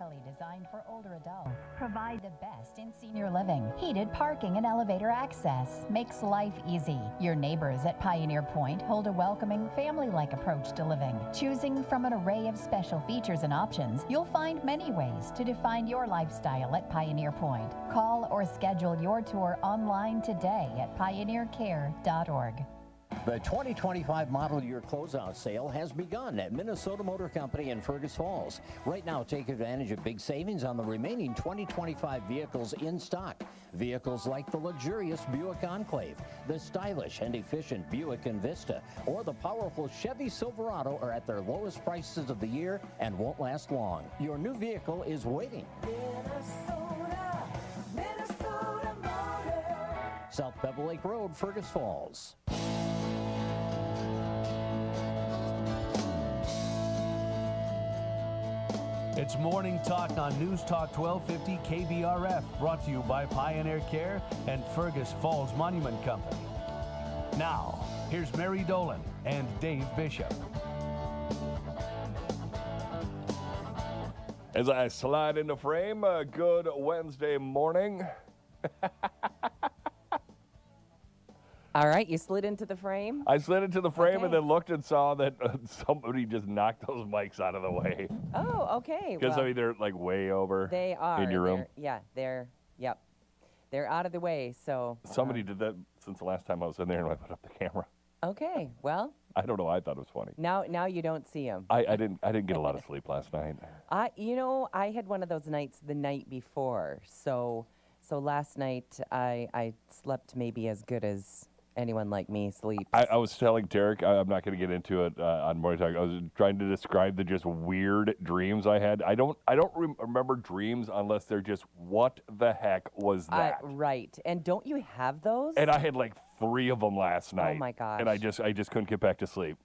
specially designed for older adults. Provide the best in senior living. Heated parking and elevator access makes life easy. Your neighbors at Pioneer Point hold a welcoming, family-like approach to living. Choosing from an array of special features and options, you'll find many ways to define your lifestyle at Pioneer Point. Call or schedule your tour online today at pioneercare.org. The 2025 model year closeout sale has begun at Minnesota Motor Company in Fergus Falls. Right now, take advantage of big savings on the remaining 2025 vehicles in stock. Vehicles like the luxurious Buick Enclave, the stylish and efficient Buick Envista, or the powerful Chevy Silverado are at their lowest prices of the year and won't last long. Your new vehicle is waiting. Minnesota Motor. South Bevel Lake Road, Fergus Falls. It's Morning Talk on News Talk 1250 KBRF, brought to you by Pioneer Care and Fergus Falls Monument Company. Now, here's Mary Dolan and Dave Bishop. As I slide into frame, good Wednesday morning. All right, you slid into the frame? I slid into the frame Okay. and then looked and saw that somebody just knocked those mics out of the way. Oh, okay. Because, well, I mean, they're like way over they are. in your room. They're out of the way, so. Somebody did that since the last time I was in there and I put up the camera. Okay, well, I don't know. I thought it was funny. now you don't see them. I didn't get a lot of sleep last night. I had one of those nights the night before, so last night I slept maybe as good as anyone like me sleeps. I was telling Derek, I'm not going to get into it on Morning Talk. I was trying to describe the just weird dreams I had. I don't remember dreams unless they're just, what the heck was that? Right, and don't you have those? And I had like 3 of them last night. Oh my gosh! And I just couldn't get back to sleep.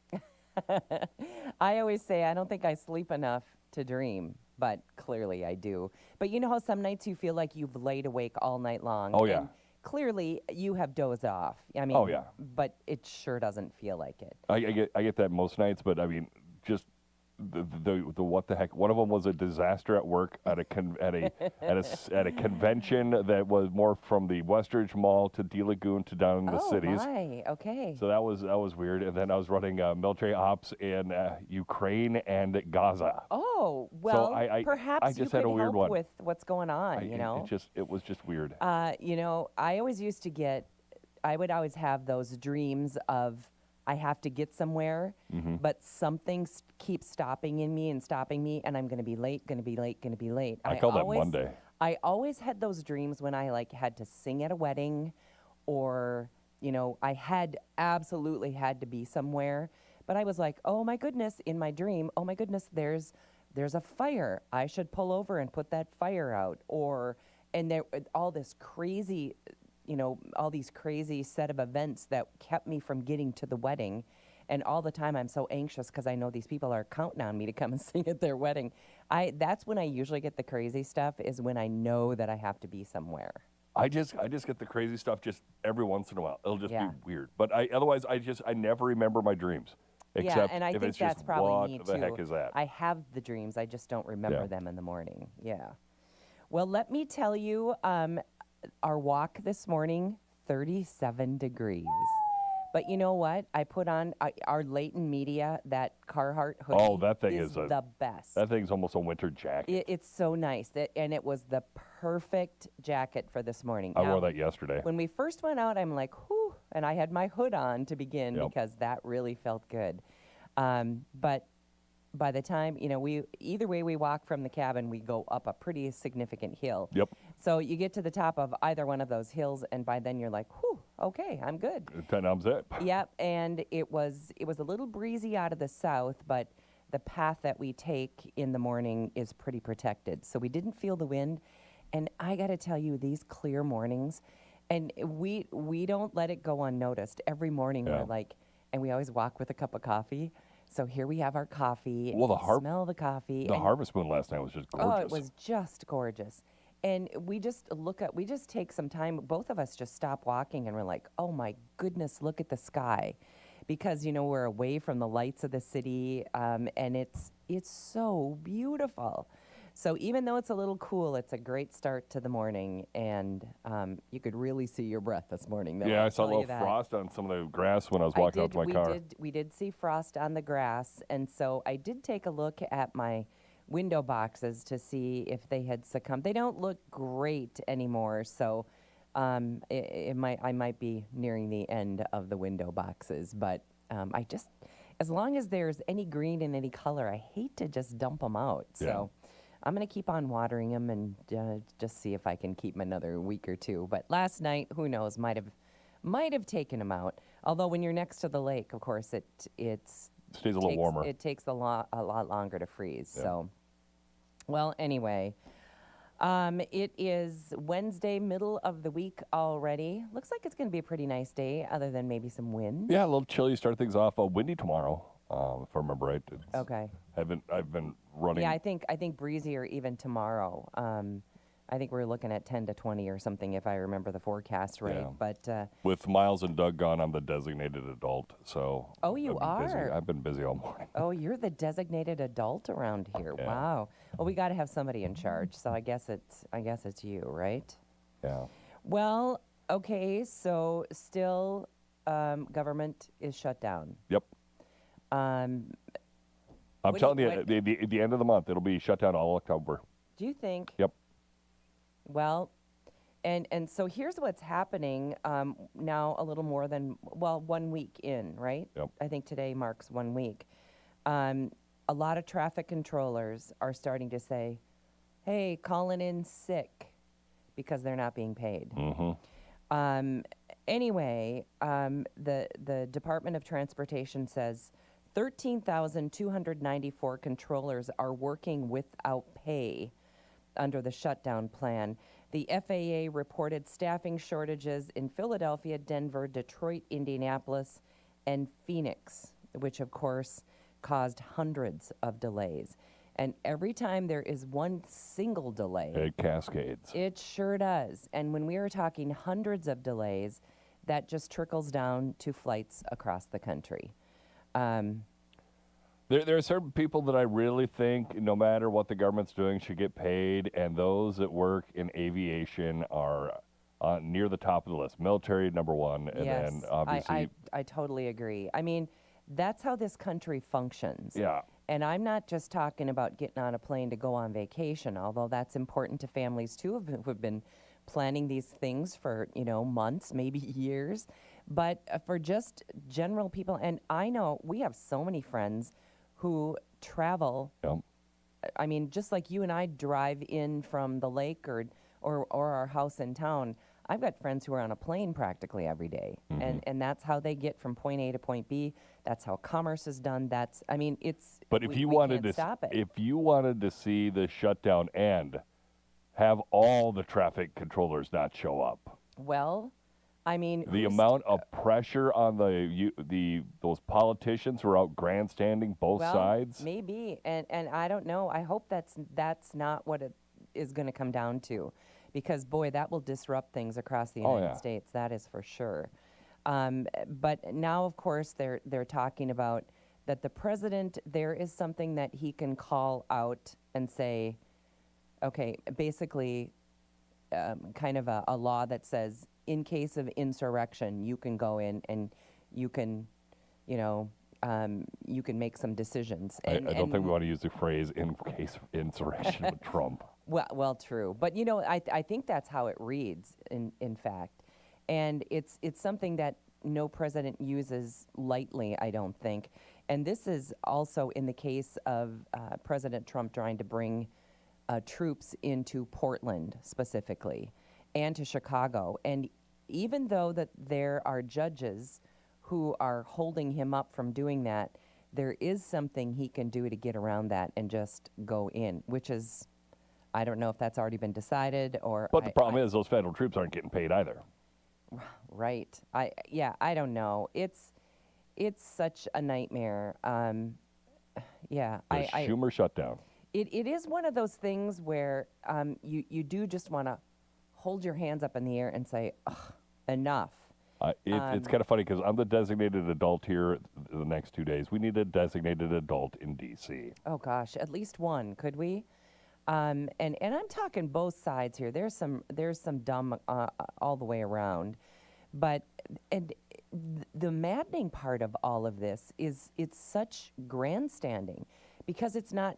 I always say I don't think I sleep enough to dream, but clearly I do. But you know how some nights you feel like you've laid awake all night long? Oh, yeah. And clearly you have dozed off. I mean, Oh, yeah. But it sure doesn't feel like it. I get that most nights, but I mean, just the what the heck? One of them was a disaster at work at a convention that was more from the Westridge Mall to De Lagoon to down in the cities. Oh my, okay. So that was weird. And then I was running military ops in Ukraine and Gaza. Oh well, So perhaps I just you had could a weird help one. with what's going on. It was just weird. I always used to get. I would always have those dreams of I have to get somewhere, but something keeps stopping me, and I'm going to be late, going to be late. I call that Monday. I always had those dreams when I had to sing at a wedding, or I absolutely had to be somewhere. But I was like, oh my goodness, in my dream, oh my goodness, there's a fire. I should pull over and put that fire out, and there all this crazy. All these crazy set of events that kept me from getting to the wedding. And all the time I'm so anxious because I know these people are counting on me to come and sing at their wedding. That's when I usually get the crazy stuff, is when I know that I have to be somewhere. I just get the crazy stuff just every once in a while. It'll just be weird. But otherwise I never remember my dreams. Except and I if think it's that's just, probably me what the too. heck is that? I have the dreams, I just don't remember them in the morning. Yeah. Well, let me tell you, our walk this morning, 37 degrees. But you know what? I put on our Leighton Media, that Carhartt hoodie. Oh, that thing is the best. That thing's almost a winter jacket. It's so nice. And it was the perfect jacket for this morning. I wore that yesterday. When we first went out, I'm like, whew, and I had my hood on to begin because that really felt good. But by the time, either way we walk from the cabin, we go up a pretty significant hill. Yep. So you get to the top of either one of those hills, and by then you're like, whew, okay, I'm good. 10 thumbs up. Yep, and it was a little breezy out of the south, but the path that we take in the morning is pretty protected. So we didn't feel the wind, and I got to tell you, these clear mornings, and we don't let it go unnoticed. Every morning we're like, and we always walk with a cup of coffee. So here we have our coffee, and Well, smell the coffee. The harvest moon last night was just gorgeous. Oh, it was just gorgeous. And we just take some time, both of us just stop walking, and we're like, oh my goodness, look at the sky. Because, we're away from the lights of the city, and it's so beautiful. So even though it's a little cool, it's a great start to the morning, and you could really see your breath this morning. Though, Yeah, I'll I saw a tell you little that. frost on some of the grass when I was walking out to my car. We did see frost on the grass, and so I did take a look at my window boxes to see if they had succumbed. They don't look great anymore, so I might be nearing the end of the window boxes. But as long as there's any green in any color, I hate to just dump them out. Yeah. So I'm going to keep on watering them and just see if I can keep them another week or two. But last night, who knows, might have taken them out. Although when you're next to the lake, of course, it stays a little warmer. It takes a lot longer to freeze. Yeah. So, well, anyway, it is Wednesday, middle of the week already. Looks like it's going to be a pretty nice day, other than maybe some wind. Yeah, a little chilly. Start things off. Windy tomorrow, if I remember right. Okay. I've been running. Yeah, I think breezier even tomorrow. I think we're looking at 10 to 20 or something if I remember the forecast right. Yeah. But with Miles and Doug gone, I'm the designated adult. So. Oh, you I've been busy. are? I've been busy all morning. Oh, you're the designated adult around here. Yeah. Wow. Well, we got to have somebody in charge. So I guess it's you, right? Yeah. Well, okay. So still, government is shut down. Yep. Um, I'm What do telling you- you, at the end of the month, it'll be shut down all October. do you think? Yep. Well, and so here's what's happening now a little more than, 1 week in, right? Yep. I think today marks 1 week. A lot of traffic controllers are starting to say, hey, calling in sick because they're not being paid. Mm-hmm. Anyway, the Department of Transportation says 13,294 controllers are working without pay under the shutdown plan. The FAA reported staffing shortages in Philadelphia, Denver, Detroit, Indianapolis, and Phoenix, which of course caused hundreds of delays. And every time there is one single delay, It cascades. it sure does. And when we are talking hundreds of delays, that just trickles down to flights across the country. There are certain people that I really think, no matter what the government's doing, should get paid, and those that work in aviation are near the top of the list. Military, number one, and Yes, then obviously, I totally agree. I mean, that's how this country functions. yeah. And I'm not just talking about getting on a plane to go on vacation, although that's important to families too who have been planning these things for, months, maybe years. But for just general people, and I know we have so many friends who travel. Yep. I mean, just like you and I drive in from the lake or our house in town, I've got friends who are on a plane practically every day. Mm-hmm. And that's how they get from point A to point B. That's how commerce is done. But If you wanted to, stop it. if you wanted to see the shutdown end, have all the traffic controllers not show up. Well, I mean, The amount of pressure on those politicians who are out grandstanding both sides. Maybe, and I don't know. I hope that's not what it is going to come down to, because boy, that will disrupt things across the United States. That is for sure. But now, of course, they're talking about that the president, there is something that he can call out and say, okay, basically, kind of a law that says, in case of insurrection, you can go in and you can, you can make some decisions. I don't think we want to use the phrase "in case of insurrection" with Trump. Well, true, but I think that's how it reads. In fact, and it's something that no president uses lightly, I don't think. And this is also in the case of President Trump trying to bring troops into Portland specifically, and to Chicago. And even though that there are judges who are holding him up from doing that, there is something he can do to get around that and just go in, which is, I don't know if that's already been decided or. But the problem is those federal troops aren't getting paid either. Right. I don't know. It's such a nightmare. Yeah. The Schumer shutdown. It is one of those things where you do just want to hold your hands up in the air and say, ugh, enough. It's kind of funny because I'm the designated adult here the next 2 days. We need a designated adult in D.C. Oh, gosh, at least one, could we? And I'm talking both sides here. There's some dumb all the way around, but the maddening part of all of this is it's such grandstanding because it's not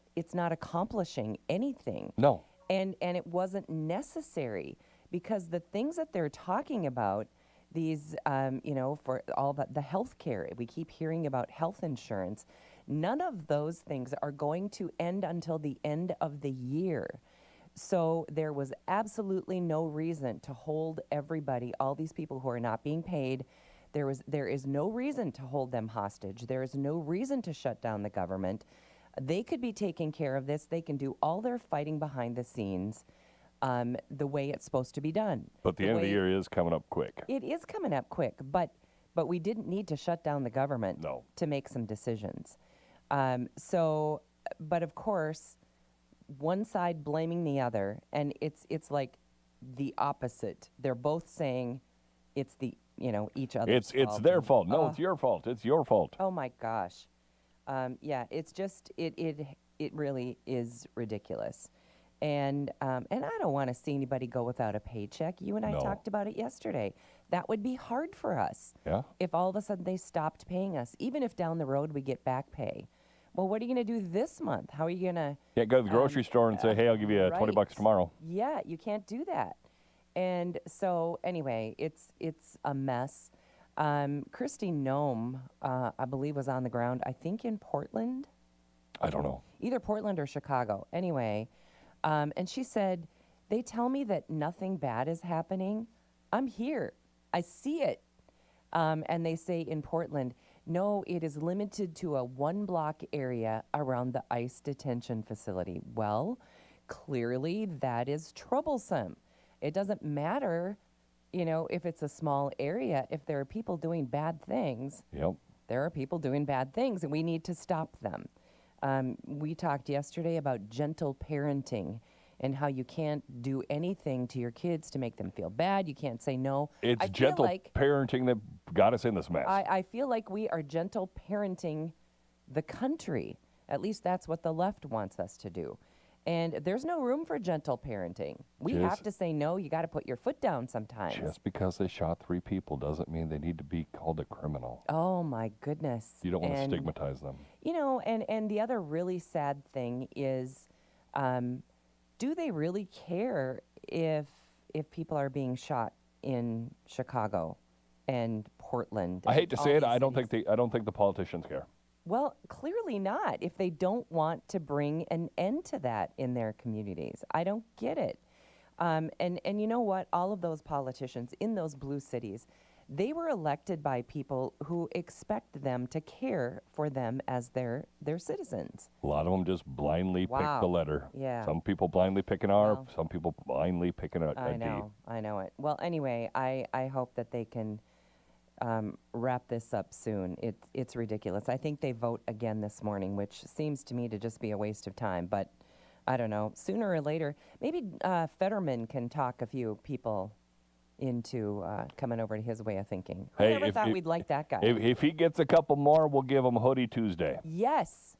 accomplishing anything. No. And it wasn't necessary because the things that they're talking about, these for all the health care, we keep hearing about health insurance. None of those things are going to end until the end of the year. So there was absolutely no reason to hold everybody, all these people who are not being paid. There is no reason to hold them hostage. There is no reason to shut down the government. They could be taking care of this. They can do all their fighting behind the scenes the way it's supposed to be done. But the end of the year is coming up quick. It is coming up quick, but we didn't need to shut down the government to make some decisions. But of course, one side blaming the other, and it's like the opposite. They're both saying it's each other's fault. It's their fault. No, it's your fault. It's your fault. Oh my gosh. It's just it really is ridiculous. And I don't want to see anybody go without a paycheck. You and I talked about it yesterday. That would be hard for us. Yeah. If all of a sudden they stopped paying us, even if down the road we get back pay. Well, what are you going to do this month? How are you going to... Yeah, go to the grocery store and say, hey, I'll give you $20 tomorrow. Yeah, you can't do that. And so, anyway, it's a mess. Kristi Noem, I believe, was on the ground, I think in Portland. I don't know. Either Portland or Chicago. Anyway, and she said, they tell me that nothing bad is happening. I'm here. I see it. And they say in Portland, no, it is limited to a 1-block area around the ICE detention facility. Well, clearly that is troublesome. It doesn't matter, if it's a small area. If there are people doing bad things, there are people doing bad things, and we need to stop them. We talked yesterday about gentle parenting and how you can't do anything to your kids to make them feel bad. You can't say no. It's gentle parenting that got us in this mess. I feel like we are gentle parenting the country. At least that's what the left wants us to do. And there's no room for gentle parenting. We have to say no. You got to put your foot down sometimes. Just because they shot 3 people doesn't mean they need to be called a criminal. Oh, my goodness. You don't want to stigmatize them. And the other really sad thing is, do they really care if people are being shot in Chicago and Portland? I hate to say it, I don't think the politicians care. Well, clearly not, if they don't want to bring an end to that in their communities. I don't get it. And you know what? All of those politicians in those blue cities, they were elected by people who expect them to care for them as their citizens. A lot of them just blindly pick the letter. Yeah. Some people blindly pick an R, some people blindly pick a D. I know it. Well, anyway, I hope that they can wrap this up soon. It's ridiculous. I think they vote again this morning, which seems to me to just be a waste of time. But I don't know. Sooner or later, maybe Fetterman can talk a few people into coming over to his way of thinking. Who ever thought we'd like that guy? If he gets a couple more, we'll give him Hoodie Tuesday. Yes.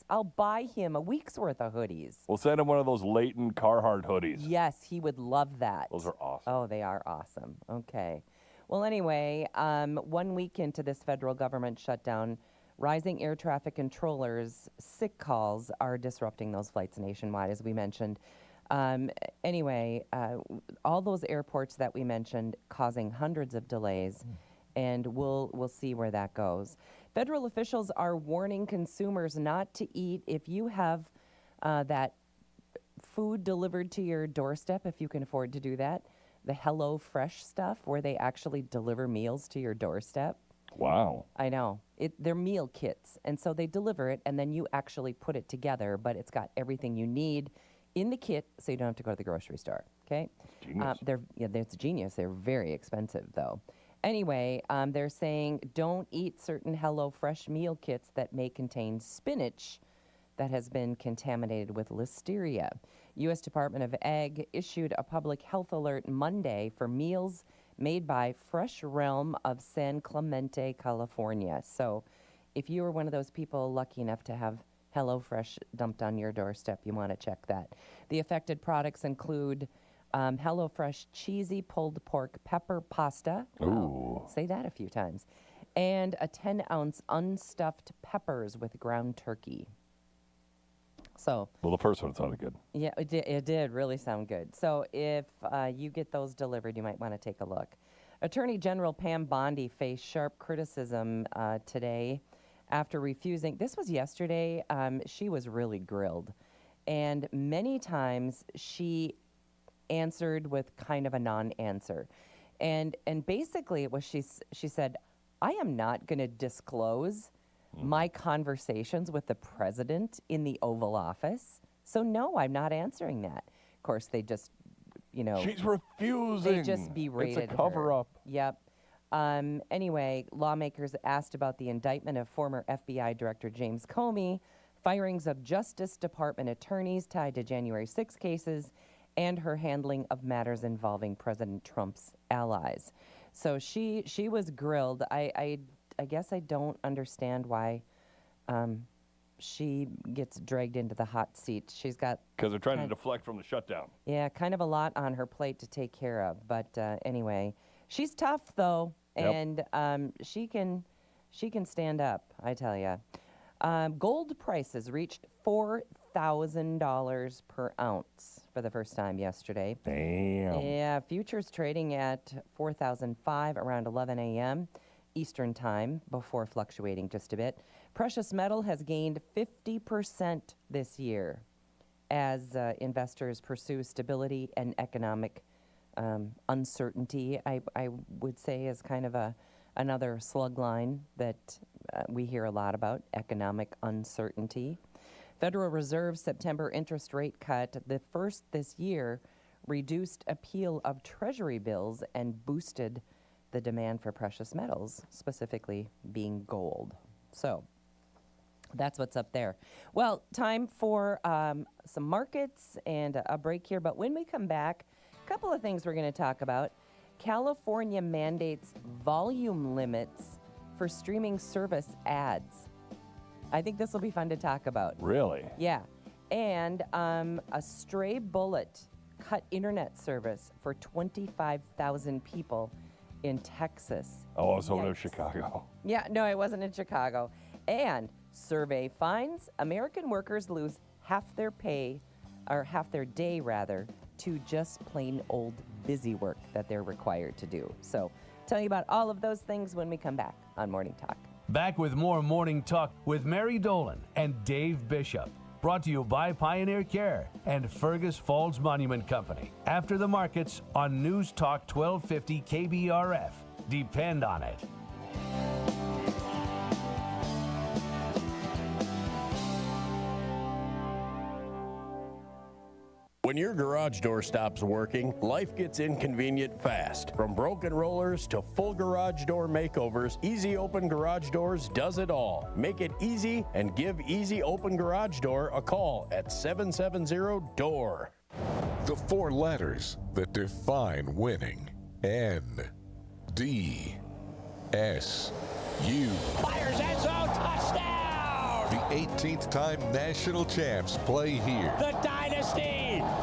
I'll buy him a week's worth of hoodies. We'll send him one of those Leighton Carhartt hoodies. Yes, he would love that. Those are awesome. Oh, they are awesome. Okay. Well, anyway, 1 week into this federal government shutdown, rising air traffic controllers' sick calls are disrupting those flights nationwide, as we mentioned. Anyway, all those airports that we mentioned causing hundreds of delays, and we'll see where that goes. Federal officials are warning consumers not to eat if you have that food delivered to your doorstep, if you can afford to do that. The Hello Fresh stuff, where they actually deliver meals to your doorstep. Wow. I know. They're meal kits, and so they deliver it, and then you actually put it together, but it's got everything you need in the kit, so you don't have to go to the grocery store, okay? Genius. It's genius. They're very expensive, though. Anyway, they're saying don't eat certain Hello Fresh meal kits that may contain spinach that has been contaminated with listeria. U.S. Department of Ag issued a public health alert Monday for meals made by Fresh Realm of San Clemente, California. So if you were one of those people lucky enough to have HelloFresh dumped on your doorstep. You want to check that. The affected products include HelloFresh cheesy pulled pork pepper pasta. Ooh. Say that a few times. And a 10-ounce unstuffed peppers with ground turkey. So, Well, the first one sounded good. yeah, it did really sound good. So if you get those delivered, you might want to take a look. Attorney General Pam Bondi faced sharp criticism today after refusing. This was yesterday. She was really grilled. And many times she answered with kind of a non-answer. And basically it was she said, I am not going to disclose my conversations with the president in the Oval Office. So no, I'm not answering that. Of course, they just, She's refusing. they just berated It's a cover-up. her. Yep. Anyway, lawmakers asked about the indictment of former FBI Director James Comey, firings of Justice Department attorneys tied to January 6 cases, and her handling of matters involving President Trump's allies. So she was grilled. I guess I don't understand why she gets dragged into the hot seat. She's got Because they're trying to deflect from the shutdown. kind of a lot on her plate to take care of. But anyway, she's tough though, Yep. and she can stand up. I tell you. Gold prices reached $4,000 per ounce for the first time yesterday. Damn. Yeah, futures trading at 4,005 around 11 a.m. Eastern Time before fluctuating just a bit. Precious metal has gained 50% this year as investors pursue stability and economic uncertainty. I would say is kind of another slug line that we hear a lot about, economic uncertainty. Federal Reserve September interest rate cut, the first this year, reduced appeal of Treasury bills and boosted the demand for precious metals, specifically being gold. So that's what's up there. Well, time for some markets and a break here. But when we come back, a couple of things we're going to talk about. California mandates volume limits for streaming service ads. I think this will be fun to talk about. Really? Yeah. And a stray bullet cut internet service for 25,000 people in Texas. Oh, so Yikes. there's Chicago. Yeah, no, it wasn't in Chicago. And survey finds American workers lose half their pay, or half their day rather, to just plain old busy work that they're required to do. So tell you about all of those things when we come back on Morning Talk. Back with more Morning Talk with Mary Dolan and Dave Bishop. Brought to you by Pioneer Care and Fergus Falls Monument Company. After the markets on News Talk 1250 KBRF. Depend on it. When your garage door stops working, life gets inconvenient fast. From broken rollers to full garage door makeovers, Easy Open Garage Doors does it all. Make it easy and give Easy Open Garage Door a call at 770-DOOR. The four letters that define winning. N-D-S-U. Fires end zone, touchdown! The 18th time national champs play here. The dynasty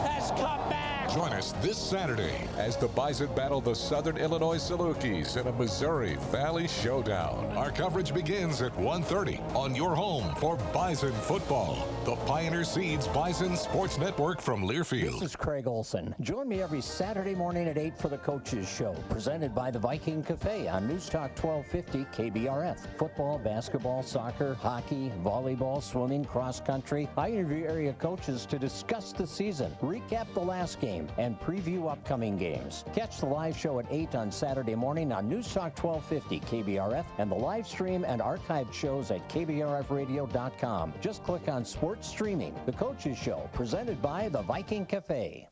has come back! Join us this Saturday as the Bison battle the Southern Illinois Salukis in a Missouri Valley showdown. Our coverage begins at 1:30 on your home for Bison football. The Pioneer Seeds Bison Sports Network from Learfield. This is Craig Olson. Join me every Saturday morning at 8 for the Coaches Show, presented by the Viking Cafe on News Talk 1250 KBRF. Football, basketball, soccer, hockey, volleyball, swimming, cross country. I interview area coaches to discuss the season, recap the last game, and preview upcoming games. Catch the live show at 8 on Saturday morning on News Talk 1250 KBRF and the live stream and archived shows at KBRFradio.com. Just click on Sports Streaming. The Coaches Show, presented by the Viking Cafe.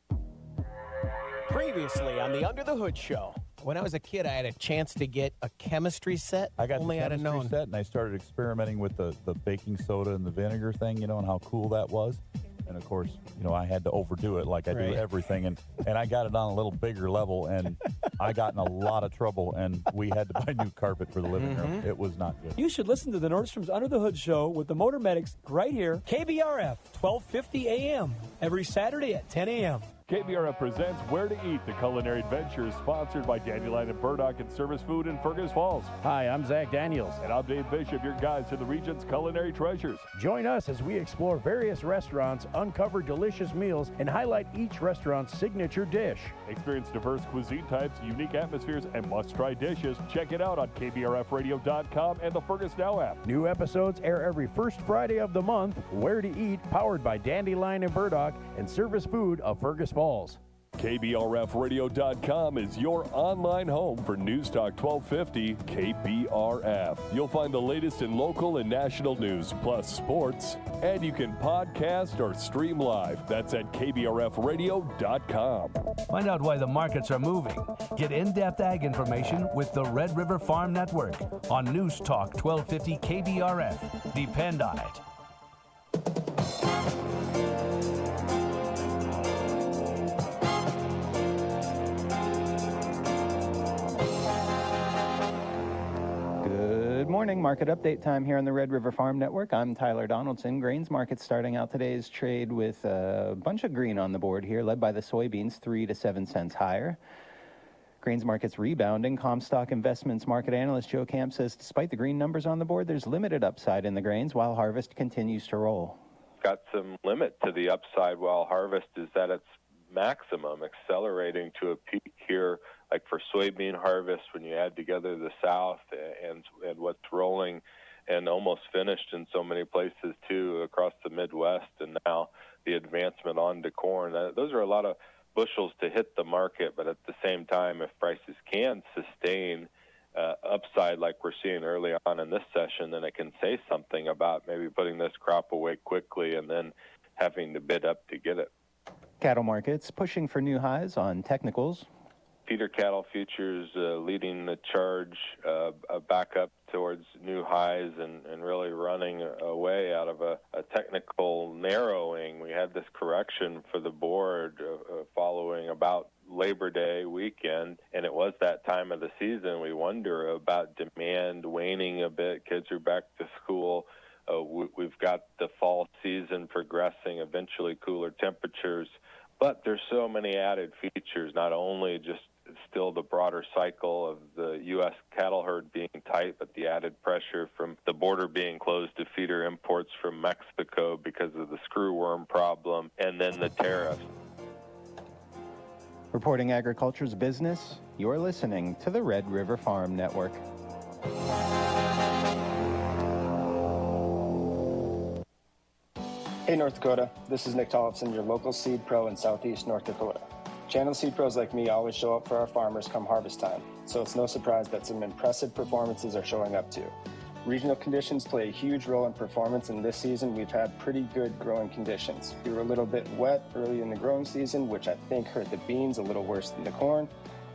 Previously on the Under the Hood Show. When I was a kid, I had a chance to get a chemistry set. I got Only the I'd have chemistry known. set, and I started experimenting with the baking soda and the vinegar thing, and how cool that was. And, of course, I had to overdo it like I Right. do everything. And I got it on a little bigger level, and I got in a lot of trouble, and we had to buy new carpet for the living room. It was not good. You should listen to the Nordstrom's Under the Hood show with the Motor Medics right here. KBRF, 1250 a.m. every Saturday at 10 a.m. KBRF presents Where to Eat, the culinary adventure, sponsored by Dandelion and Burdock and Service Food in Fergus Falls. Hi, I'm Zach Daniels. And I'm Dave Bishop, your guides to the region's culinary treasures. Join us as we explore various restaurants, uncover delicious meals, and highlight each restaurant's signature dish. Experience diverse cuisine types, unique atmospheres, and must-try dishes. Check it out on KBRFradio.com and the Fergus Now app. New episodes air every first Friday of the month. Where to Eat, powered by Dandelion and Burdock and Service Food of Fergus Falls. KBRFradio.com is your online home for News Talk 1250 KBRF. You'll find the latest in local and national news, plus sports, and you can podcast or stream live. That's at KBRFradio.com. Find out why the markets are moving. Get in-depth ag information with the Red River Farm Network on News Talk 1250 KBRF. Depend on it. Good morning. Market update time here on the Red River Farm Network. I'm Tyler Donaldson. Grains market starting out today's trade with a bunch of green on the board here, led by the soybeans 3 to 7 cents higher. Grains market's rebounding. Comstock Investments market analyst Joe Camp says despite the green numbers on the board, there's limited upside in the grains while harvest continues to roll. Got some limit to the upside while harvest is at its maximum, accelerating to a peak here, like for soybean harvest when you add together the South and what's rolling and almost finished in so many places too across the Midwest, and now the advancement on to corn. Those are a lot of bushels to hit the market, but at the same time, if prices can sustain upside like we're seeing early on in this session, then it can say something about maybe putting this crop away quickly and then having to bid up to get it. Cattle markets pushing for new highs on technicals. Feeder cattle futures leading the charge back up towards new highs and really running away out of a technical narrowing. We had this correction for the board following about Labor Day weekend, and it was that time of the season. We wonder about demand waning a bit. Kids are back to school. We've got the fall season progressing, eventually cooler temperatures. But there's so many added features, not only just still the broader cycle of the U.S. cattle herd being tight, but the added pressure from the border being closed to feeder imports from Mexico because of the screwworm problem, and then the tariffs. Reporting agriculture's business, you're listening to the Red River Farm Network. Hey North Dakota, this is Nick Tollefson, your local seed pro in Southeast North Dakota. Channel seed pros like me always show up for our farmers come harvest time, so it's no surprise that some impressive performances are showing up too. Regional conditions play a huge role in performance, and this season we've had pretty good growing conditions. We were a little bit wet early in the growing season, which I think hurt the beans a little worse than the corn.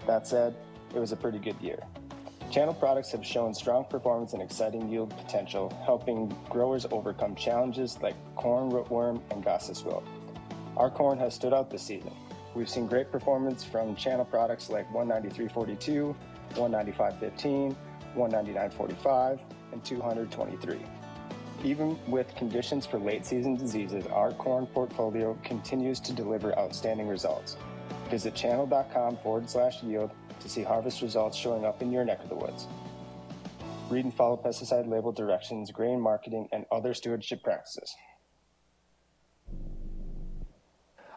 That said, it was a pretty good year. Channel products have shown strong performance and exciting yield potential, helping growers overcome challenges like corn rootworm and Gossis wilt. Our corn has stood out this season. We've seen great performance from channel products like 193.42, 195.15, 199.45, and 200.23. Even with conditions for late season diseases, our corn portfolio continues to deliver outstanding results. Visit channel.com/yield to see harvest results showing up in your neck of the woods. Read and follow pesticide label directions, grain marketing, and other stewardship practices.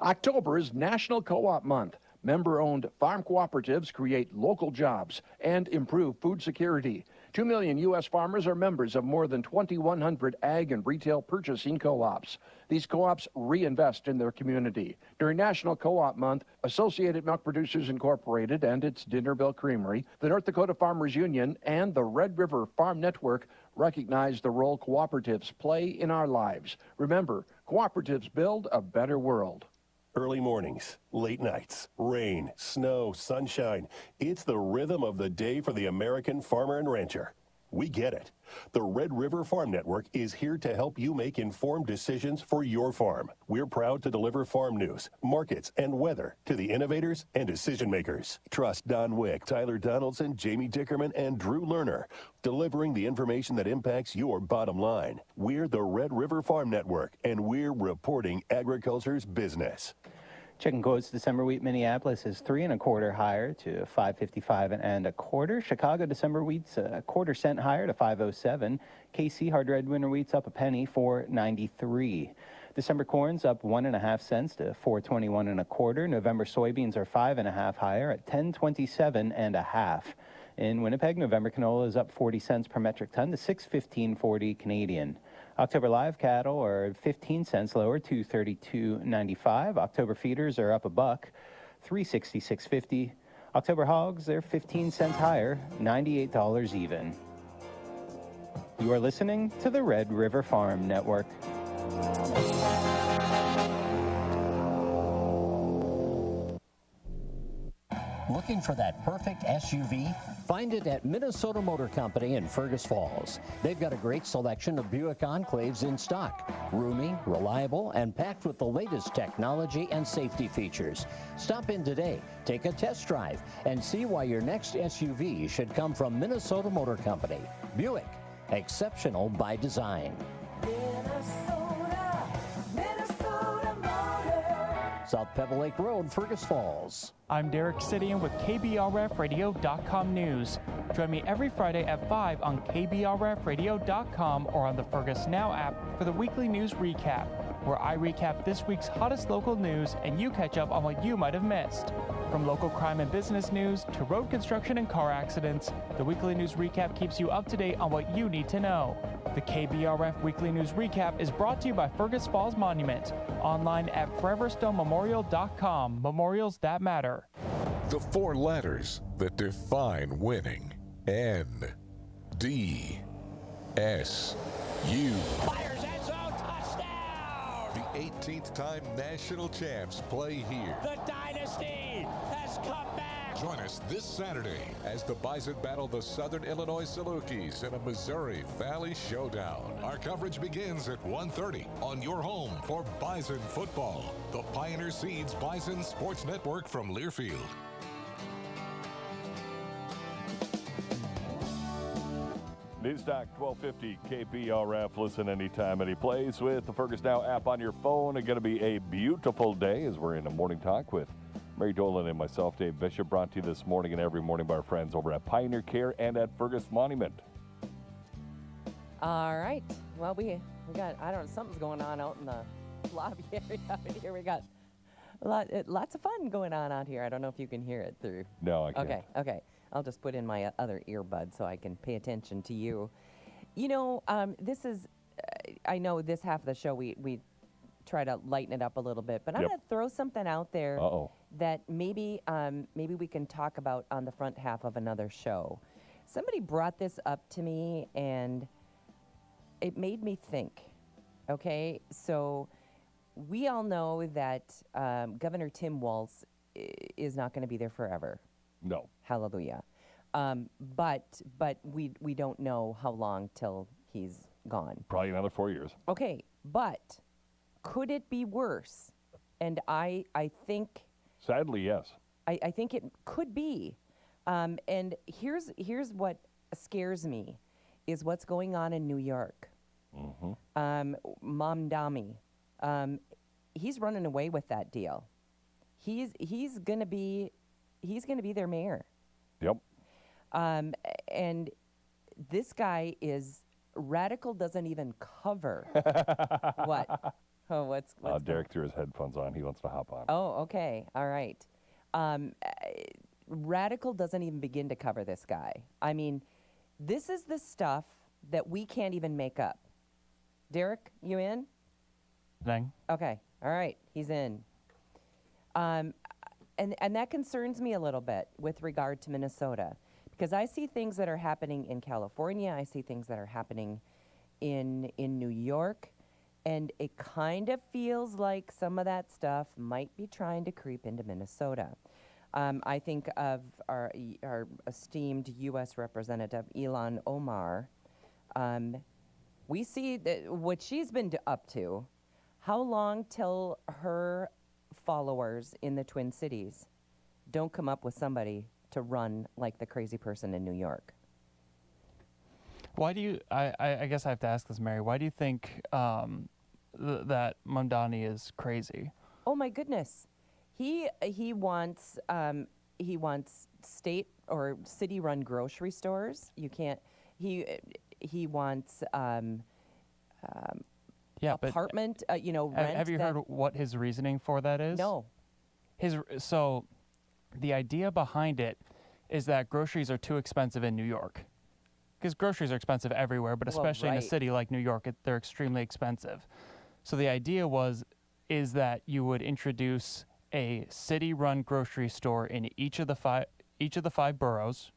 October is National Co-op Month. Member-owned farm cooperatives create local jobs and improve food security. 2 million U.S. farmers are members of more than 2,100 ag and retail purchasing co-ops. These co-ops reinvest in their community. During National Co-op Month, Associated Milk Producers Incorporated and its Dinnerville Creamery, the North Dakota Farmers Union, and the Red River Farm Network recognize the role cooperatives play in our lives. Remember, cooperatives build a better world. Early mornings, late nights, rain, snow, sunshine. It's the rhythm of the day for the American farmer and rancher. We get it. The Red River Farm Network is here to help you make informed decisions for your farm. We're proud to deliver farm news, markets, and weather to the innovators and decision makers. Trust Don Wick, Tyler Donaldson, Jamie Dickerman, and Drew Lerner, delivering the information that impacts your bottom line. We're the Red River Farm Network, and we're reporting agriculture's business. Chicken quotes: December wheat Minneapolis is 3 1/4 higher to 5.55 1/4. Chicago December wheat's a 1/4 cent higher to 5.07. KC hard red winter wheat's up a penny, 4.93. December corn's up 1.5 cents to 4.21 1/4. November soybeans are 5.5 higher at 10.27 1/2. In Winnipeg, November canola is up 40 cents per metric ton to 6.1540 Canadian. October live cattle are 15 cents lower, 232.95. October feeders are up $1, 366.50. October hogs, they're 15 cents higher, $98 even. You are listening to the Red River Farm Network. Looking for that perfect SUV? Find it at Minnesota Motor Company in Fergus Falls. They've got a great selection of Buick Enclaves in stock. Roomy, reliable, and packed with the latest technology and safety features. Stop in today, take a test drive, and see why your next SUV should come from Minnesota Motor Company. Buick, exceptional by design. South Pebble Lake Road, Fergus Falls. I'm Derek Sidian with KBRFradio.com News. Join me every Friday at 5 on KBRFradio.com or on the Fergus Now app for the weekly news recap, where I recap this week's hottest local news and you catch up on what you might have missed. From local crime and business news to road construction and car accidents, the weekly news recap keeps you up to date on what you need to know. The KBRF Weekly News Recap is brought to you by Fergus Falls Monument, online at foreverstonmemorial.com. Memorials that matter. The 4 letters that define winning. N-D-S-U. Fires end zone, touchdown! The 18th time national champs play here. The dynasty has come back! Join us this Saturday as the Bison battle the Southern Illinois Salukis in a Missouri Valley showdown. Our coverage begins at 1:30 on your home for Bison football. The Pioneer Seeds Bison Sports Network from Learfield. Newstalk 1250 KBRF. Listen anytime, any place with the Fergus Now app on your phone. It's going to be a beautiful day as we're in a morning talk with Mary Dolan and myself, Dave Bishop, brought to you this morning and every morning by our friends over at Pioneer Care and at Fergus Monument. All right. Well, we got, I don't know, something's going on out in the lobby area out here. We got lots of fun going on out here. I don't know if you can hear it through. No, I can't. Okay. I'll just put in my other earbud so I can pay attention to you. You know, this is, I know this half of the show we try to lighten it up a little bit, but I'm going to throw something out there that maybe we can talk about on the front half of another show. Somebody brought this up to me, and it made me think. Okay, so we all know that Governor Tim Walz is not going to be there forever. No. Hallelujah. But we don't know how long till he's gone. Probably another 4 years. Okay, but could it be worse? And I think... Sadly, yes. I think it could be. And here's what scares me, is what's going on in New York. Mm-hmm. Mamdani, he's running away with that deal. He's gonna be their mayor. Yep. And this guy is radical. Doesn't even cover what. Oh, what's Derek threw his headphones on. He wants to hop on. Oh, okay. All right. Radical doesn't even begin to cover this guy. I mean, this is the stuff that we can't even make up. Derek, you in? Thing. Okay. All right. He's in. And that concerns me a little bit with regard to Minnesota, because I see things that are happening in California. I see things that are happening in New York. And it kind of feels like some of that stuff might be trying to creep into Minnesota. I think of our esteemed U.S. Representative Ilhan Omar. We see what she's been up to. How long till her followers in the Twin Cities don't come up with somebody to run like the crazy person in New York? Why do you, I guess I have to ask this, Mary, why do you think that Mamdani is crazy? Oh my goodness. He wants state or city run grocery stores. You can't, he wants apartment, rent. Have you heard what his reasoning for that is? No. So the idea behind it is that groceries are too expensive in New York. Because groceries are expensive everywhere, but especially in a city like New York, they're extremely expensive. So the idea is that you would introduce a city-run grocery store in each of the five boroughs,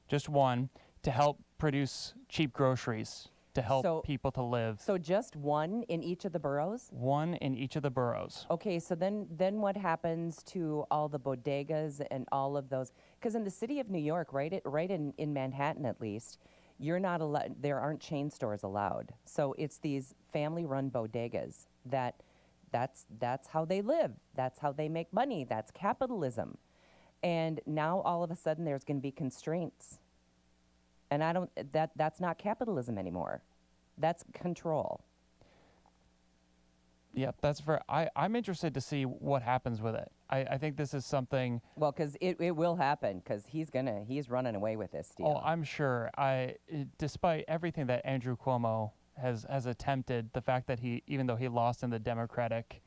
just one, to help produce cheap groceries to help people to live. So just one in each of the boroughs? One in each of the boroughs. Okay, so then what happens to all the bodegas and all of those? Because in the city of New York, right in Manhattan at least, you're not allowed. There aren't chain stores allowed. So it's these family-run bodegas that's how they live. That's how they make money. That's capitalism. And now all of a sudden there's going to be constraints. And that's not capitalism anymore. That's control. Yep, I'm interested to see what happens with it. I think this is something. Well, because it will happen, because he's running away with this deal. Oh, I'm sure. Despite everything that Andrew Cuomo has attempted, the fact that even though he lost in the Democratic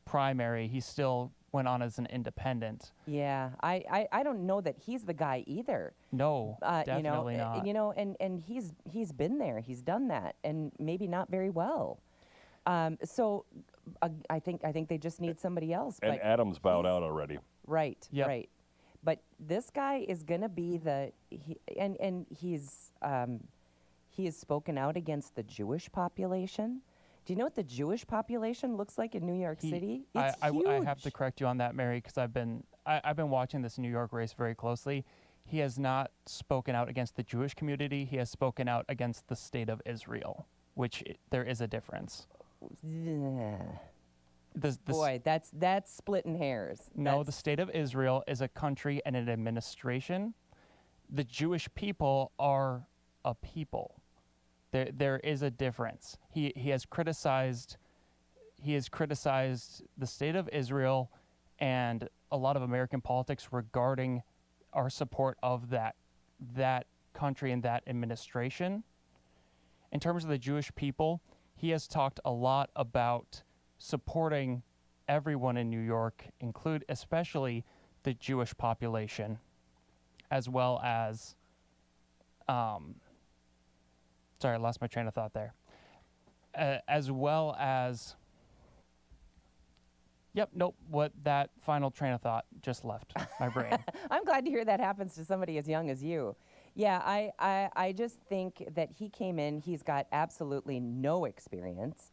primary, he still went on as an independent. Yeah, I don't know that he's the guy either. No, definitely not. And he's been there, he's done that, and maybe not very well. So I think they just need somebody else. And but Adams bowed out already. Right, right. But this guy is going to be he has spoken out against the Jewish population. Do you know what the Jewish population looks like in New York City? It's huge. I have to correct you on that, Mary, because I've been watching this New York race very closely. He has not spoken out against the Jewish community. He has spoken out against the state of Israel, which there is a difference. Boy, that's splitting hairs. No, the state of Israel is a country and an administration. The Jewish people are a people. There is a difference. He has criticized the state of Israel and a lot of American politics regarding our support of that country and that administration. In terms of the Jewish people, he has talked a lot about supporting everyone in New York, especially the Jewish population, as well as sorry, I lost my train of thought there. As well as, that final train of thought just left my brain. I'm glad to hear that happens to somebody as young as you. Yeah, I just think that he came in, he's got absolutely no experience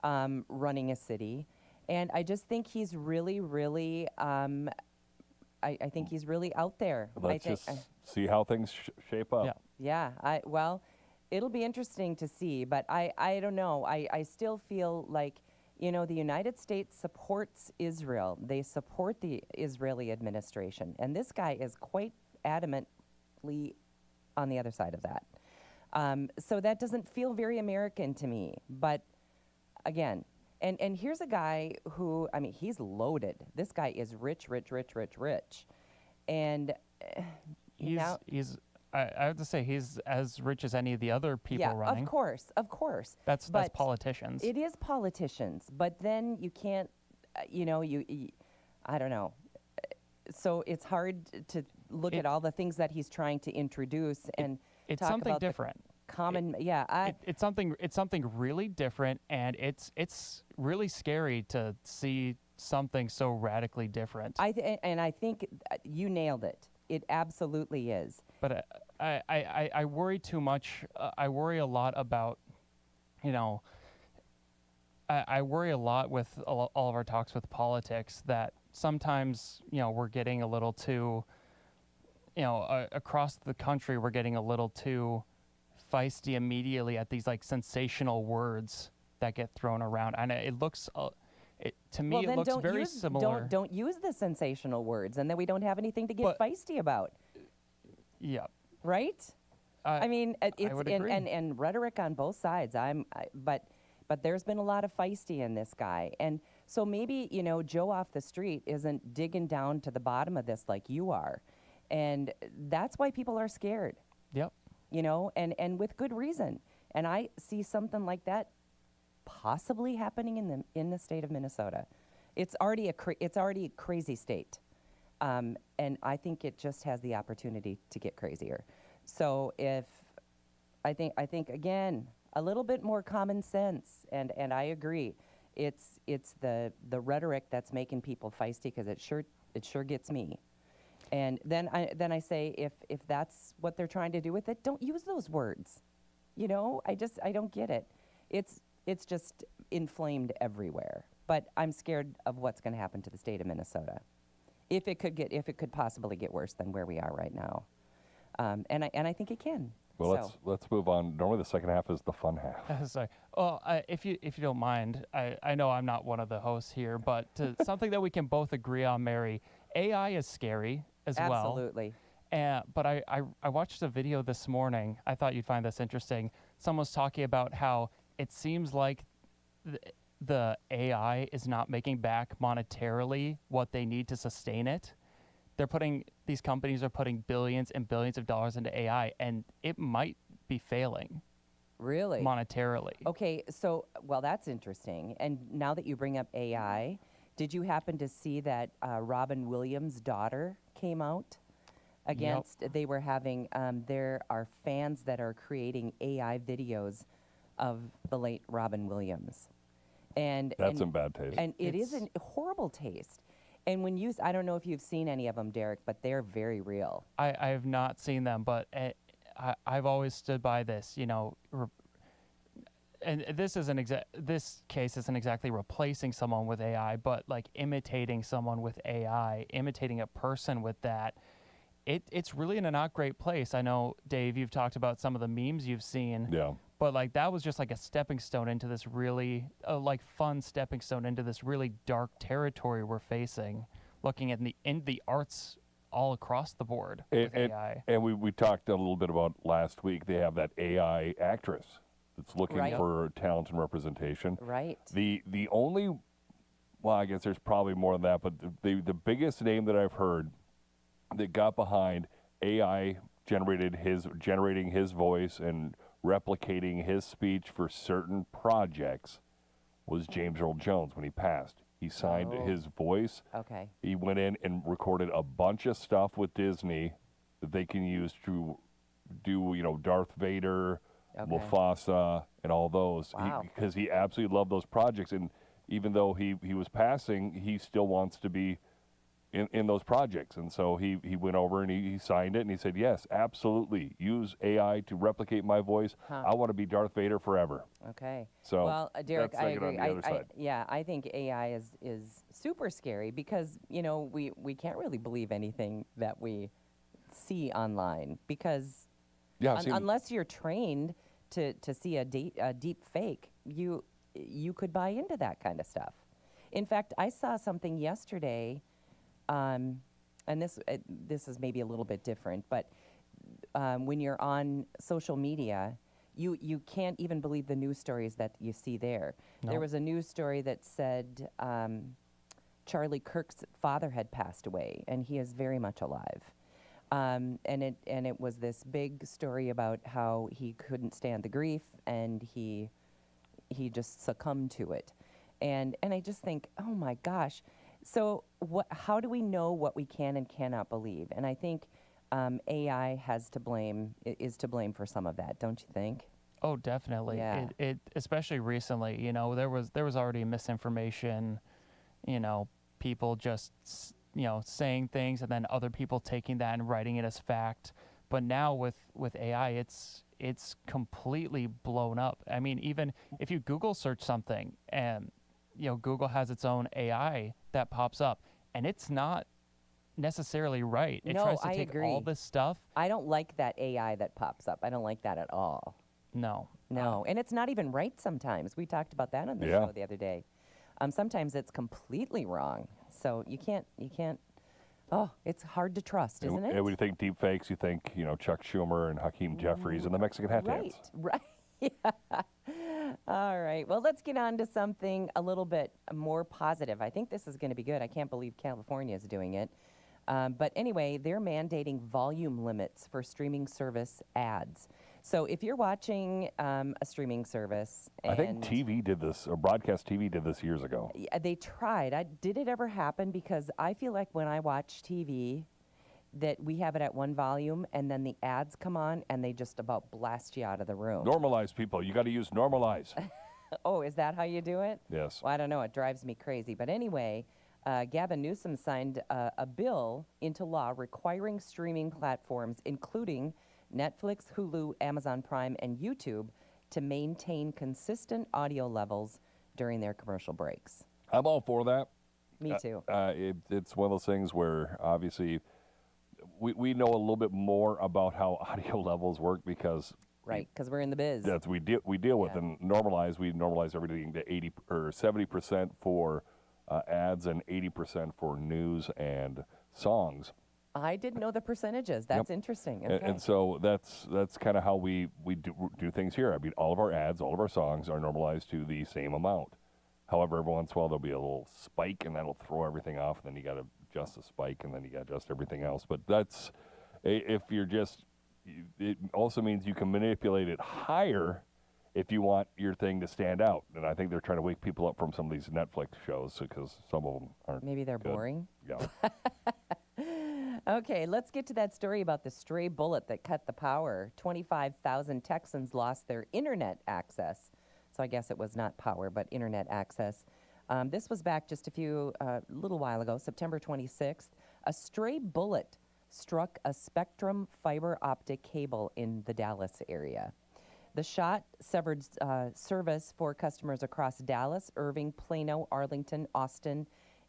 running a city. And I just think he's really, really, I think he's really out there. Let's just see how things shape up. Yeah, it'll be interesting to see, but I don't know. I still feel like, the United States supports Israel. They support the Israeli administration. And this guy is quite adamantly on the other side of that. So that doesn't feel very American to me. But again, and here's a guy who, he's loaded. This guy is rich. And I have to say, he's as rich as any of the other people running. Of course. That's politicians. It is politicians, but then you can't, I don't know. So it's hard to look at all the things that he's trying to introduce and it's talk something about different. It's something really different, and it's really scary to see something so radically different. I think you nailed it. It absolutely is. But I worry too much. I worry a lot about, I worry a lot with all of our talks with politics that sometimes, we're getting a little too, across the country, we're getting a little too feisty immediately at these like sensational words that get thrown around. And it looks, to me, it looks very similar. Don't use the sensational words, and then we don't have anything to get feisty about. Yeah. Right? I mean, I would agree. And rhetoric on both sides. But there's been a lot of feisty in this guy. And so maybe, Joe off the street isn't digging down to the bottom of this like you are. And that's why people are scared. Yep. And with good reason. And I see something like that possibly happening in the state of Minnesota. It's already a crazy state. And I think it just has the opportunity to get crazier. So I think again, a little bit more common sense, and I agree. It's the rhetoric that's making people feisty, because it sure gets me. And then I say, if that's what they're trying to do with it, don't use those words. I don't get it. It's just inflamed everywhere. But I'm scared of what's going to happen to the state of Minnesota, if it could possibly get worse than where we are right now. And I think it can. Well, let's move on. Normally, the second half is the fun half. Sorry. Well, if you don't mind, I know I'm not one of the hosts here, but something that we can both agree on, Mary, AI is scary as well. Absolutely. But I watched a video this morning. I thought you'd find this interesting. Someone was talking about how it seems like the AI is not making back monetarily what they need to sustain it. These companies are putting billions and billions of dollars into AI, and it might be failing. Really? Monetarily. Okay, so, that's interesting. And now that you bring up AI, did you happen to see that Robin Williams' daughter came out against, they were having, there are fans that are creating AI videos of the late Robin Williams. That's in bad taste. And it is a horrible taste. And when I don't know if you've seen any of them, Derek, but they're very real. I have not seen them, but I've always stood by this, and this case isn't exactly replacing someone with AI, but like imitating someone with AI, imitating a person with that. It's really in a not great place. I know, Dave, you've talked about some of the memes you've seen. Yeah. But like that was just like a stepping stone into this really fun stepping stone into this really dark territory we're facing, looking at in the arts all across the board with AI. And we talked a little bit about last week. They have that AI actress that's looking for talent and representation. Right. The only, well, I guess there's probably more than that, but the biggest name that I've heard that got behind AI generating his voice and replicating his speech for certain projects was James Earl Jones when he passed. He signed his voice. Okay. He went in and recorded a bunch of stuff with Disney that they can use to do, Darth Vader, Mufasa, and all those. Wow. Because he absolutely loved those projects. And even though he was passing, he still wants to be in those projects. And so he went over and he signed it, and he said, yes, absolutely, use AI to replicate my voice. I want to be Darth Vader forever. Okay. So well, Derek, I agree. I think AI is super scary because, we can't really believe anything that we see online because unless you're trained to see a deep fake, you could buy into that kind of stuff. In fact, I saw something yesterday. And this is maybe a little bit different, but when you're on social media, you can't even believe the news stories that you see there. No. There was a news story that said Charlie Kirk's father had passed away, and he is very much alive. And it was this big story about how he couldn't stand the grief, and he just succumbed to it. And I just think, oh my gosh. So how do we know what we can and cannot believe? And I think AI is to blame for some of that, don't you think? Oh, definitely. Yeah. It especially recently, there was already misinformation, people just saying things and then other people taking that and writing it as fact. But now with AI, it's completely blown up. I mean, even if you Google search something and Google has its own AI that pops up, and it's not necessarily right. It No, tries to I take agree. all this stuff. I don't like that AI that pops up. I don't like that at all. No. No, and it's not even right sometimes. We talked about that on the Yeah. show the other day. Sometimes it's completely wrong. So you can't. Oh, it's hard to trust, isn't it? And when you think deep fakes, you think, Chuck Schumer and Hakeem Jeffries and the Mexican hat dance. Right. Yeah. All right. Well, let's get on to something a little bit more positive. I think this is going to be good. I can't believe California is doing it. But anyway, they're mandating volume limits for streaming service ads. So if you're watching a streaming service, I think TV did this, or broadcast TV did this years ago. They tried. Did it ever happen? Because I feel like when I watch TV, that we have it at one volume, and then the ads come on, and they just about blast you out of the room. Normalize, people. You got to use normalize. Oh, is that how you do it? Yes. Well, I don't know. It drives me crazy. But anyway, Gavin Newsom signed a bill into law requiring streaming platforms, including Netflix, Hulu, Amazon Prime, and YouTube, to maintain consistent audio levels during their commercial breaks. I'm all for that. Me too. It's one of those things where obviously we know a little bit more about how audio levels work because because we're in the biz. That's we deal with and normalize. We normalize everything to 80 or 70% for ads and 80% for news and songs. I didn't know the percentages. That's interesting. Okay. And so that's kind of how we do things here. I mean, all of our ads, all of our songs are normalized to the same amount. However, every once in a while there'll be a little spike, and that'll throw everything off. And then you got to adjust the spike, and then you got to adjust everything else. But that's if you're just. It also means you can manipulate it higher if you want your thing to stand out. And I think they're trying to wake people up from some of these Netflix shows because some of them aren't. Maybe they're good. boring. Yeah. Okay, let's get to that story about the stray bullet that cut the power. 25,000 Texans lost their internet access. So I guess it was not power, but internet access. This was back just a little while ago, September 26th. A stray bullet struck a Spectrum fiber optic cable in the Dallas area. The shot severed service for customers across Dallas, Irving, Plano, Arlington, Austin,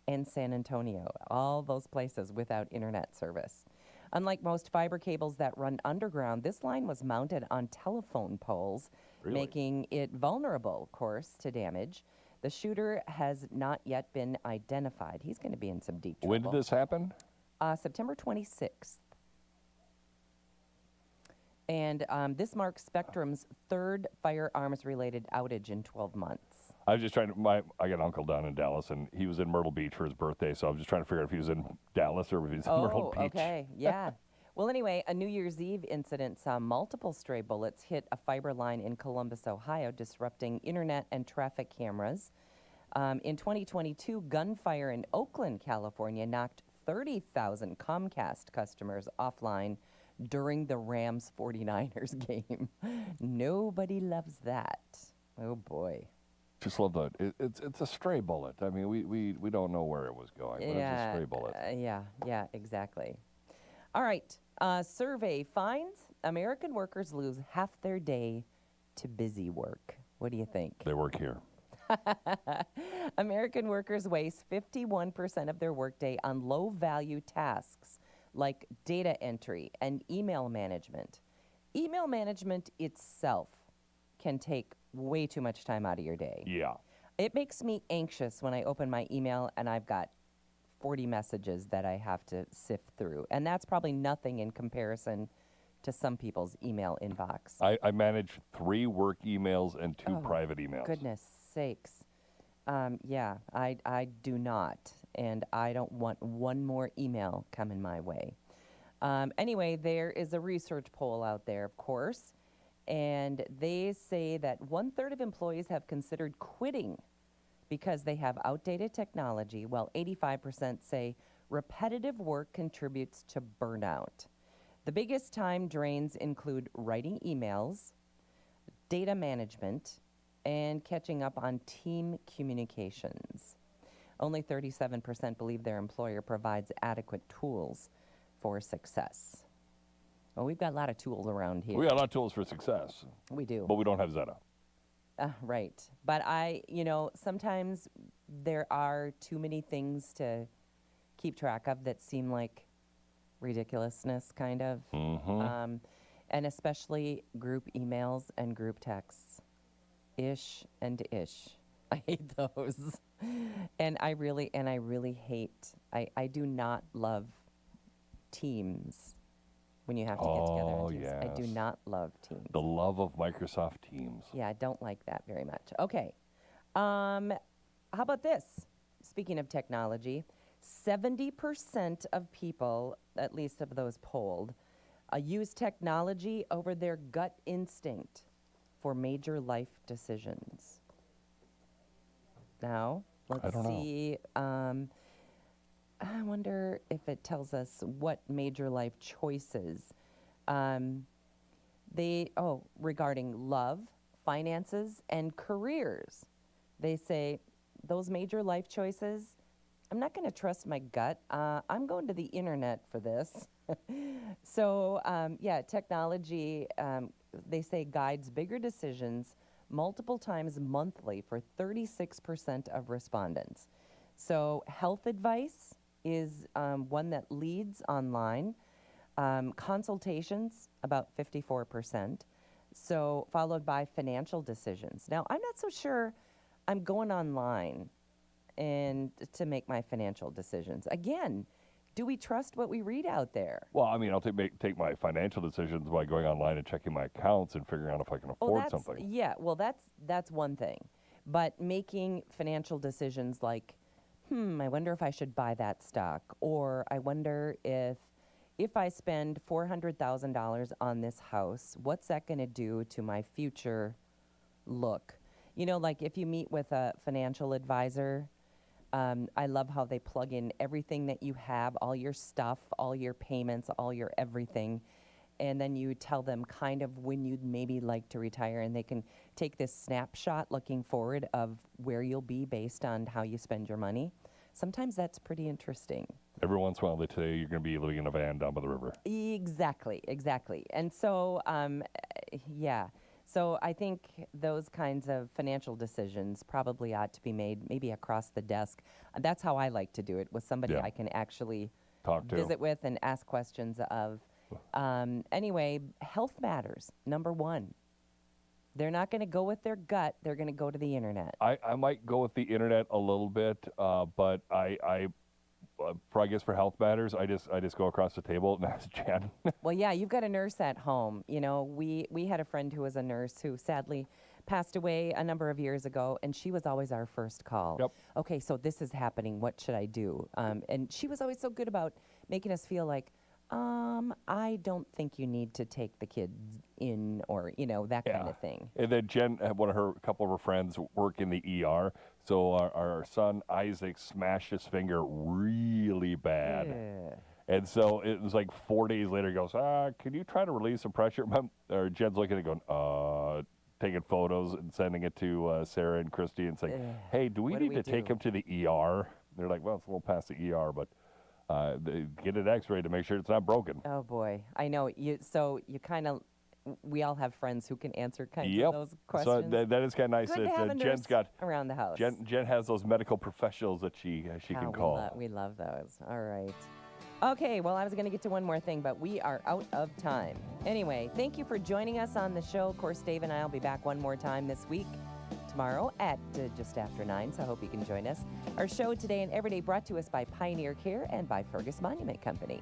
and San Antonio, all those places without internet service. Unlike most fiber cables that run underground, this line was mounted on telephone poles, making it vulnerable, of course, to damage. The shooter has not yet been identified. He's going to be in some deep trouble. When did this happen? September 26th. And this marks Spectrum's third firearms-related outage in 12 months. I was just trying to. I got an uncle down in Dallas, and he was in Myrtle Beach for his birthday. So I was just trying to figure out if he was in Dallas or if he was in Myrtle Beach. Okay, yeah. Well, anyway, a New Year's Eve incident saw multiple stray bullets hit a fiber line in Columbus, Ohio, disrupting internet and traffic cameras. In 2022, gunfire in Oakland, California, knocked 30,000 Comcast customers offline during the Rams 49ers game. Nobody loves that. Oh boy. Just love that. It's a stray bullet. I mean, we don't know where it was going, but it's a stray bullet. Yeah, exactly. All right. Survey finds American workers lose half their day to busy work. What do you think? They work here. American workers waste 51% of their workday on low-value tasks like data entry and email management. Email management itself can take way too much time out of your day. Yeah. It makes me anxious when I open my email and I've got 40 messages that I have to sift through. And that's probably nothing in comparison to some people's email inbox. I manage 3 work emails and 2 private emails. Goodness sakes. Yeah, I do not. And I don't want one more email coming my way. Anyway, there is a research poll out there, of course. And they say that 1/3 of employees have considered quitting because they have outdated technology, while 85% say repetitive work contributes to burnout. The biggest time drains include writing emails, data management, and catching up on team communications. Only 37% believe their employer provides adequate tools for success. Well, we've got a lot of tools around here. We got a lot of tools for success. We do. But we don't have Zeta. Right. But sometimes there are too many things to keep track of that seem like ridiculousness, kind of. And especially group emails and group texts. Ish and ish. I hate those. And I really hate, I do not love Teams when you have to get together on Teams. Yes. I do not love Teams. The love of Microsoft Teams. Yeah, I don't like that very much. Okay. How about this? Speaking of technology, 70% of people, at least of those polled, use technology over their gut instinct for major life decisions. Now, let's see. I wonder if it tells us what major life choices regarding love, finances, and careers. They say those major life choices, I'm not going to trust my gut. I'm going to the internet for this. So, technology, they say, guides bigger decisions multiple times monthly for 36% of respondents. So health advice is one that leads online. Consultations, about 54%. So followed by financial decisions. Now, I'm not so sure I'm going online and to make my financial decisions. Again, do we trust what we read out there? Well, I mean, I'll take my financial decisions by going online and checking my accounts and figuring out if I can afford something. Yeah, well, that's one thing. But making financial decisions like, I wonder if I should buy that stock, or I wonder if I spend $400,000 on this house, what's that going to do to my future look? You know, like if you meet with a financial advisor, I love how they plug in everything that you have, all your stuff, all your payments, all your everything, and then you tell them kind of when you'd maybe like to retire, and they can take this snapshot looking forward of where you'll be based on how you spend your money. Sometimes that's pretty interesting. Every once in a while, they tell you you're going to be living in a van down by the river. Exactly. And so, So I think those kinds of financial decisions probably ought to be made maybe across the desk. That's how I like to do it, with somebody I can actually visit with and ask questions of. Anyway, health matters, number one. They're not going to go with their gut. They're going to go to the internet. I might go with the internet a little bit, but I guess for health matters, I just go across the table and ask Jen. Well, yeah, you've got a nurse at home. You know, we had a friend who was a nurse who sadly passed away a number of years ago, and she was always our first call. Yep. Okay, so this is happening. What should I do? And she was always so good about making us feel like, I don't think you need to take the kids in, or, you know, that kind of thing. And then Jen, a couple of her friends work in the ER. So our son Isaac smashed his finger really bad. And so it was like 4 days later, he goes, can you try to relieve some pressure? Or Jen's looking at it going, taking photos and sending it to Sarah and Christy and saying, hey, do we need to take him to the ER? They're like, well, it's a little past the ER, but get an x-ray to make sure it's not broken. Oh, boy. I know. We all have friends who can answer kind of those questions. So that is kind of nice that Jen's got around the house. Jen has those medical professionals that she can call. We love those. All right. Okay, well, I was going to get to one more thing, but we are out of time. Anyway, thank you for joining us on the show. Of course, Dave and I will be back one more time this week, tomorrow at just after 9, so I hope you can join us. Our show today and every day brought to us by Pioneer Care and by Fergus Monument Company.